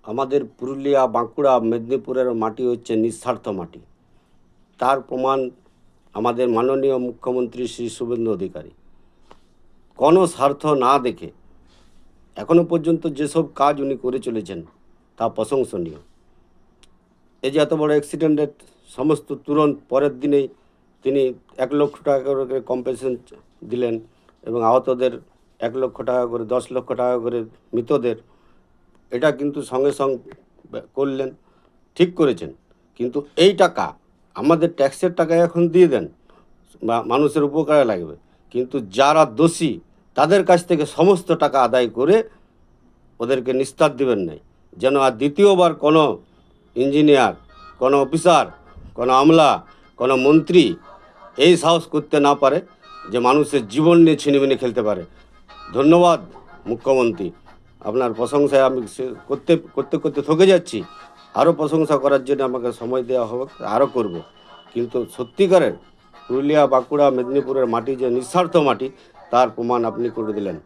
আমাদের পুরুলিয়া, বাঁকুড়া, মেদিনীপুরের মাটি হচ্ছে নিঃস্বার্থ মাটি। তার প্রমাণ আমাদের মাননীয় মুখ্যমন্ত্রী শ্রী শুভেন্দু অধিকারী কোনো স্বার্থ না দেখে এখনো পর্যন্ত যেসব কাজ উনি করে চলেছেন তা প্রশংসনীয়। এই যে এত বড় অ্যাক্সিডেন্টের সমস্ত তুরন্ত পরের দিনেই তিনি 1,00,000 টাকা করে কম্পেনসেশন দিলেন এবং আহতদের 1,00,000 টাকা করে, 10,00,000 টাকা করে মৃতদের, এটা কিন্তু সঙ্গে সঙ্গে করলেন, ঠিক করেছেন। কিন্তু এই টাকা আমাদের ট্যাক্সের টাকা এখন দিয়ে দেন বা মানুষের উপকারে লাগবে, কিন্তু যারা দোষী তাদের কাছ থেকে সমস্ত টাকা আদায় করে ওদেরকে নিস্তার দেবেন নাই, যেন আর দ্বিতীয়বার কোনো ইঞ্জিনিয়ার, কোনো অফিসার, কোনো আমলা, কোনো মন্ত্রী এই সাহস করতে না পারে যে মানুষের জীবন নিয়ে ছিনিমিনি খেলতে পারে। ধন্যবাদ মুখ্যমন্ত্রী, আপনার প্রশংসায় আমি করতে করতে করতে থকে যাচ্ছি। আরও প্রশংসা করার জন্য আমাকে সময় দেওয়া হবে, আরও করব। কিন্তু সত্যিকারের পুরুলিয়া, বাঁকুড়া, মেদিনীপুরের মাটি যে নিঃস্বার্থ মাটি তার প্রমাণ আপনি করে দিলেন।